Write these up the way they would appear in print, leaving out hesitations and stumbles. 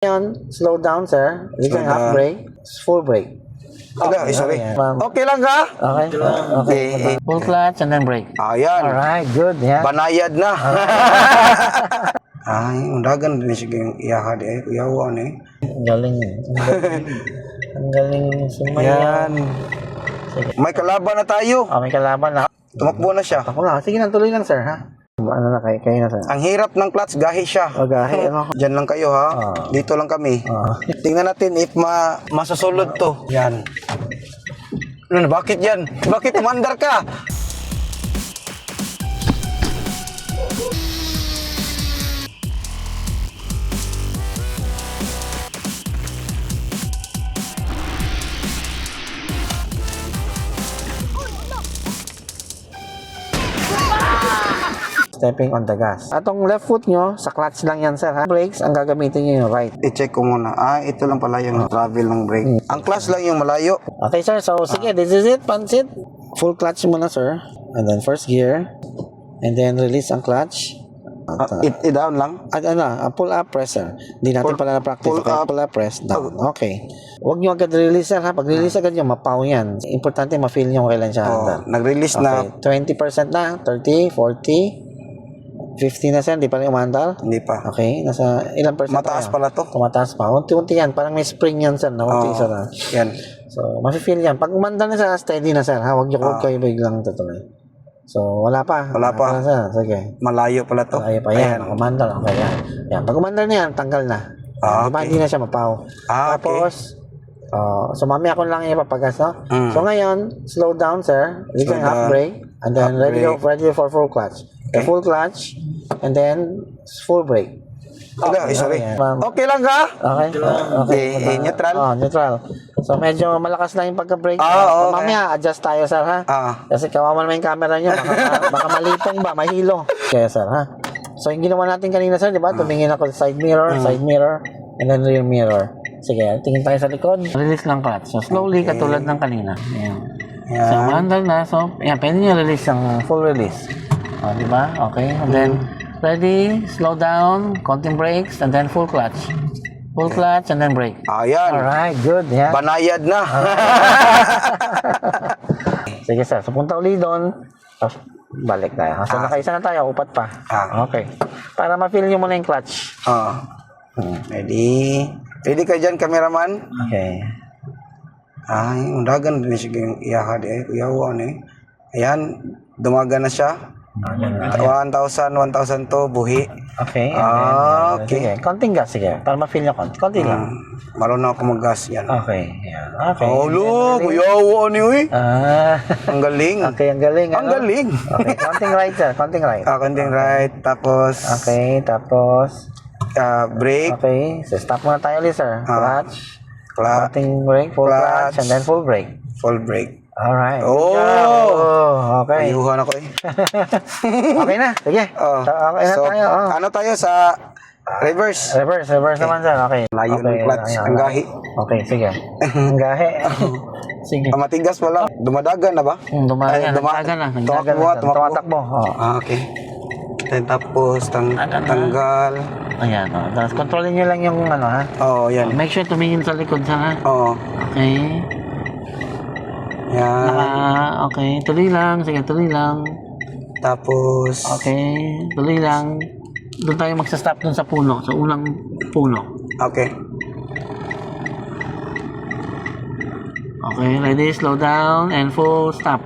Ngayon, slow down, sir. You can half brake, full brake. Okay, sorry. Ayan. Okay lang ka? Okay. Okay. Full clutch and then brake. Ayan. Alright, good. Yeah. Banayad na. Ay, undagan din sige yung iyaha di ay kuyawan eh. Ang galing. Ang galing sumayaw. Yan. May kalaban na tayo. Oh, may kalaban na. Tumakbo na siya. Ako lang. Sige lang, tuloy lang, sir, ha? Ano na kayo na, sir? Ang hirap ng clutch, gahi siya. Gahi, ano? Diyan lang kayo ha. Dito lang kami. Tingnan natin if masusulod to. Yan. Ano, bakit yan? Bakit umandar ka? Stepping on the gas. Atong left foot nyo, sa clutch lang yan, sir, ha? Brakes, ang gagamitin nyo yung right. I-check ko muna. Ito lang pala yung travel ng brake. Ang clutch lang yung malayo. Okay, sir. So, sige, this is it. Pansit. Full clutch muna, sir. And then first gear. And then release ang clutch. I-down lang. At pull up, press, sir. Hindi natin pala na-practice. Pull Okay, up. pull up, press, down. Okay. Huwag nyo agad release, sir, ha? Pag release agad nyo, mapaw yan. Importante ma-feel nyo kailan siya andar. Nag-release na. Okay, 20% na, 30, 40, 50 na, sir. Di pa rin umandal? Hindi pa. Okay, nasa ilang percent? Mataas pala to. Tumataas pa. Unti-unti yan. Parang may spring yan, sir. Na unti isa na. Yan. So, mafe-feel yan. Pag umandal na, sir, steady na, sir, ha? Huwag nyo kayo biglang tutuloy. So, wala pa. Wala pa. Sir. Sige. Malayo pala to. Ayaw pa yan. Umandal. Okay, yan. Yan. Pag umandal na yan, tanggal na. Diba, hindi na siya mapaw. Tapos, so mamaya ko lang ipapagas, no? So ngayon, slow down, sir. You can half brake. And then ready for full clutch. The full clutch. And then, full brake. Okay, sorry. Okay lang ka? Okay. Neutral? Neutral. So medyo malakas lang yung pagka-brake. Okay. Mamaya, adjust tayo, sir, ha? Kasi kawawa naman yung camera nyo. Baka malipong ba, mahilo. Kaya, sir, ha? So yung ginawa natin kanina, sir, di ba? Tumingin ako sa side mirror, and then rear mirror. Sige, tingin tayo sa likod. Release lang clutch. So slowly, katulad ng kanina. Ayan. So mandal na. So, yan, pwede nyo release yung full release. Di ba? Okay. And then, ready, slow down, konting brakes, and then full clutch. Full clutch, and then brake. Ayan. Alright, good. Yeah. Banayad na. Sige, sir. So, punta ulit doon. Tapos, balik tayo. So, nakaisa na tayo. Upat pa. Okay. Para ma-feel nyo muna yung clutch. Ready? Ready ka dyan, cameraman? Okay. Ay, undagan din siya yung iyaha di ay kuyawan eh. Ayan, dumaga na siya. 1,000 to, buhi. Okay. Okay. Sige, konting gas. Sige, para ma-feel nyo konti lang. Marunong ako mag-gas yan. Okay. Yan. Okay. Lo, kuyawan eh, uy. Ang galing. Okay, ang galing. Ang galing. Okay, konting right, sir. Konting right. Konting right, tapos Okay, tapos brake. okay, so stop muna tayo ulit, sir. Clutch. Konting brake, full clutch, and then full brake. Full brake. Alright. Okay. Ayuhan ako eh. Okay na. Sige. Okay na So, tayo. ano tayo sa reverse? Reverse naman, sir. Okay. Layo ng clutch. Ang gahi. Okay, sige. Ang gahi. Sige. Matigas pa lang. Dumadagan na ba? Dumagan na. Tumatakbo. Okay. Then tapos tanggal. Ayan. Tapos kontrolin nyo lang yung ano, ha? Yan. Make sure tumingin sa likod, sir, ha? Okay. Yan. Okay. Tuloy lang. Sige, tuloy lang. Tapos Okay. Tuloy lang. Doon tayo magsa-stop doon sa puno. Sa unang puno. Okay. Okay, ready, slow down, and full stop.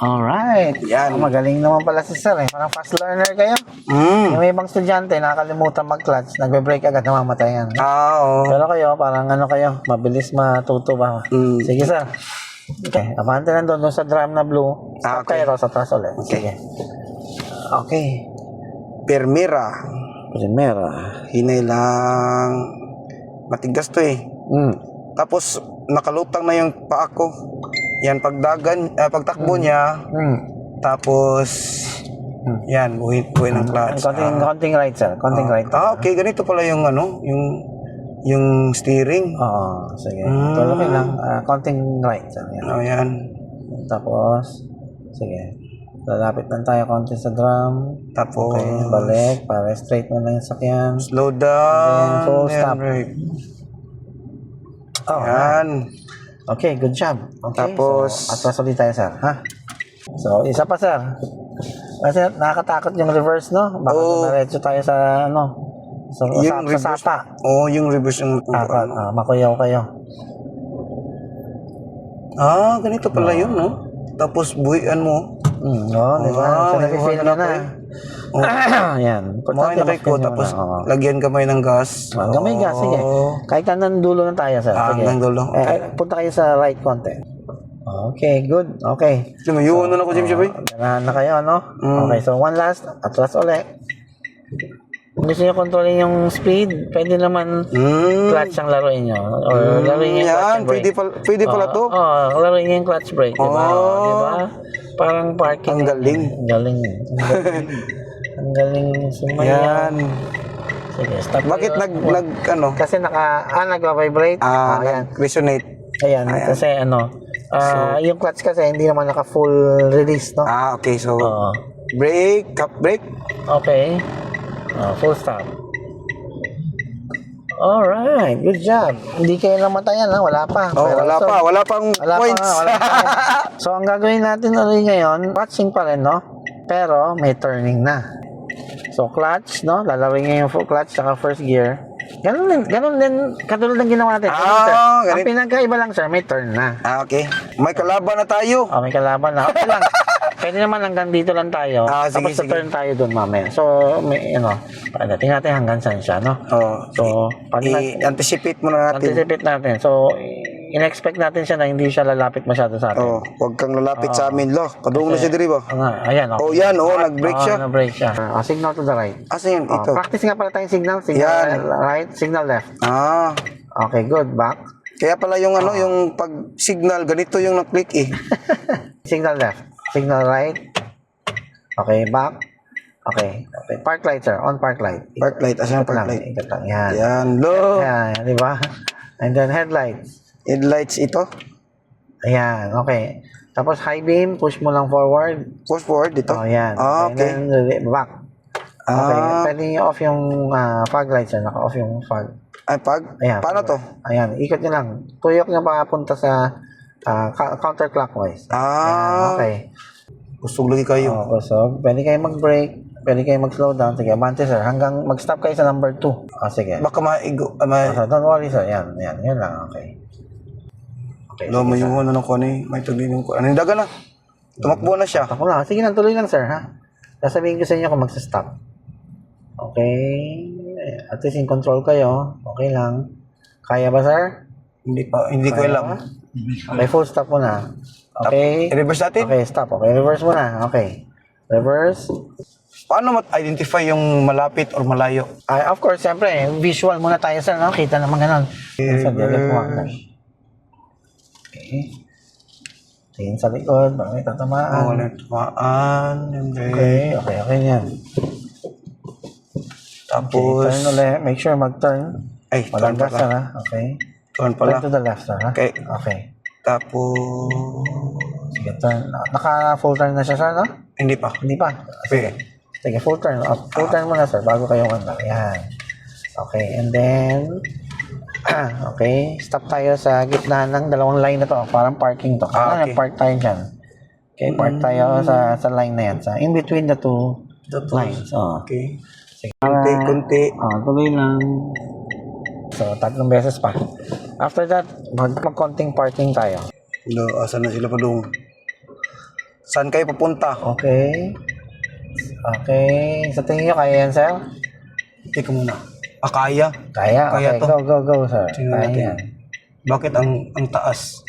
Alright. Yan. Magaling naman pala si sir, eh. Parang fast learner kayo. Yung may ibang estudyante, nakakalimutan mag-clutch, nagbe-brake agad, namamatayan. Pero kayo, parang ano kayo, mabilis matuto ba? Sige, sir. Okay, abante na doon sa drum na blue. Stop kayo, sa taas ulit. Sige. Okay. Primera. Hinay lang. Matigas to eh. Tapos nakalutang na yung paa ko. Yan, pagtakbo niya. Tapos yan, buhi ng clutch. Konting right, sir. Konting right. Okay, ganito pala yung yung steering. Sige. Okay lang. Konting right, sir. Yan. Tapos sige. Lalapit lang tayo konti sa drum. Tapos, Okay, balik. Para straight mo lang yung sakyan. slow down. Then, full stop. brake. Oh, Yan. okay, good job. Okay, Tapos- so, atras ulit tayo, sir. Ha? So, isa pa, sir. Kasi nakakatakot yung reverse, no? Baka diretso tayo sa, sa reverse. sapa. Yung reverse yung Takot. Makuyaw kayo. Ganito pala yun, no? Tapos buhian mo. Di ba? So, nag-feel nyo na. Yan. Kumain na kayo ko, tapos lagyan kamay ng gas. Gamay gas, sige. Kahit hanggang dulo na tayo, sir. Sige. Hanggang dulo. Punta kayo sa right konti. Okay, good. Okay. Lumayuan na ako, Jim Shabay. Ganahan na kayo, no? Okay, so one last. Atras ulit. Kung gusto nyo kontrolin yung speed, pwede naman clutch ang laruin nyo. Or laruin nyo yung clutch and brake. Pwede pala to. Laruin nyo yung clutch brake, di ba? Di ba? Parang parking. Ang galing. Ang galing. Ang galing sumaya. Yan. Sige, stop. Bakit kayo. Kasi nagva-vibrate. Ayan. Resonate. Ayan, kasi yung clutch kasi hindi naman naka-full release, no? Okay. So, Oo. brake, cup brake. Okay. Full stop. Alright, good job. Hindi kayo namatayan, ha? Wala pa. Wala pang points. Wala pa. So, ang gagawin natin ulit ngayon, clutching pa rin, no? Pero, may turning na. So, clutch, no? Lalawin niya yung full clutch saka first gear. Ganun din, katulad ng ginawa natin. Ang pinagkaiba lang, sir, may turn na. Okay. May kalaban na tayo. May kalaban na. Okay lang. Pwede naman hanggang dito lang tayo. Sige, Tapos turn tayo doon mamaya. So, tingnan natin hanggang saan siya, no? So, anticipate muna natin. Anticipate natin. So, in-expect natin siya na hindi siya lalapit masyado sa atin. Huwag kang lalapit sa amin, lo. Padung na siya diri ba? Ayan, okay. Yan, nag-brake siya. Nag-brake siya. Signal to the right. Asan yun? Ito. Practice nga pala tayong signal. Signal right, signal left. Okay, good. Back. Kaya pala yung yung pag-signal, ganito yung na-click eh. Signal left. Signal right. Okay, back. Okay. Park light, sir. On park light. Park light. Asan yung park light? Ikot lang. Yan. Yan, lo. Yan, di ba? And then headlights. Headlights ito. Ayan, okay. Tapos high beam, push mo lang forward. Push forward dito. Yan. Okay. And then back. Okay, pwede nyo off yung fog lights, sir. Naka-off yung fog. Pag? Ayan. Paano to? Ayan, ikot nyo lang. Tuyok nyo papunta sa counterclockwise. Ayan, okay. Kusog lagi kayo. Kusog. Pwede kayo mag-brake. Pwede kayo mag-slow down. Sige, abante, sir. Hanggang mag-stop kayo sa number 2. Sige. Baka maigo. So, don't worry, sir. Yan lang. Okay. Lo, may yung ano ko may tuloy yung ano yung daga na. Tumakbo na siya. Ako lang. Sige, tuloy lang, sir, ha? Sasabihin ko sa inyo kung mag-stop. Okay. At least in control kayo. Okay lang. Kaya ba, sir? Hindi ko alam. Okay, full stop mo na. Okay. I-reverse natin? Okay, stop. Okay, reverse mo na. Okay. Reverse. Paano mat-identify yung malapit or malayo? Of course, siyempre, visual muna tayo, sir, no? Kita naman ganun. Sa left one. Okay. Tingin sa likod, baka may tatamaan. Wala tamaan. Okay yan. Tapos, turn ulit. Make sure mag-turn. turn gas, sir, pala. ha? Okay. Turn pala. Turn to the left, sir, ha? Okay. Tapos, sige, turn. Naka-full turn na siya, sir, no? hindi pa. Hindi pa. Sige, full turn. Full turn muna, sir, bago kayo kanta. Yan. Okay, and then, okay, stop tayo sa gitna ng dalawang line na to. Parang parking to. Okay. Park tayo dyan. Okay, park tayo sa line na yan. In between the two lines. Okay. Sige. Kunti. Tuloy lang. So, 3 beses pa. After that, mag-konting parking tayo. Asan na sila pa doon? Saan kayo papunta? Okay. Sa tingin nyo, kaya yan, sir? Teka muna. Kaya? Kaya? Okay, to. go, sir. Tingnan natin. Bakit ang taas?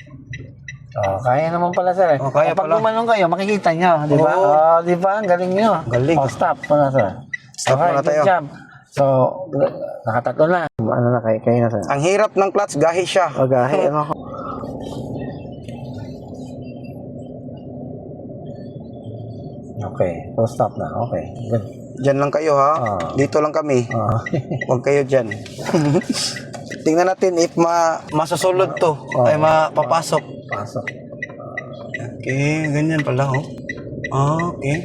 Kaya naman pala, sir. Kaya pag pala. gumanong kayo, makikita nyo, di ba? Di ba? Ang galing nyo. Galing. Stop muna, sir. Stop muna tayo. Good job. So, nakatatlo na. Ano na kayo na, sir? Ang hirap ng clutch, gahi siya. Gahi, ano? Okay, full stop na. Okay, good. Diyan lang kayo, ha? Dito lang kami. Huwag kayo dyan. Tingnan natin if masusulod to. Ay mapapasok. Pasok. Okay, ganyan pala, oh. Okay.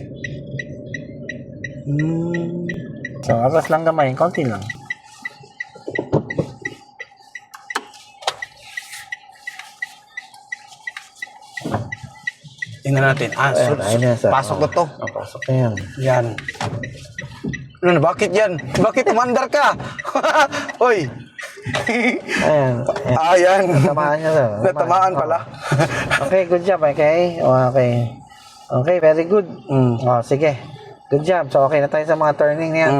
So, atas lang gamay, konti lang. Tingnan natin. Ayun na, sir. Pasok na to. Pasok na yan. Yan. Ano, bakit yan? Bakit umandar ka? Hoy. Ayan. Ayan. Natamaan niya, sir. Natamaan pala. Okay, good job, okay? Okay. Okay, very good. Oh, sige. Good job. So, okay na tayo sa mga turning niya.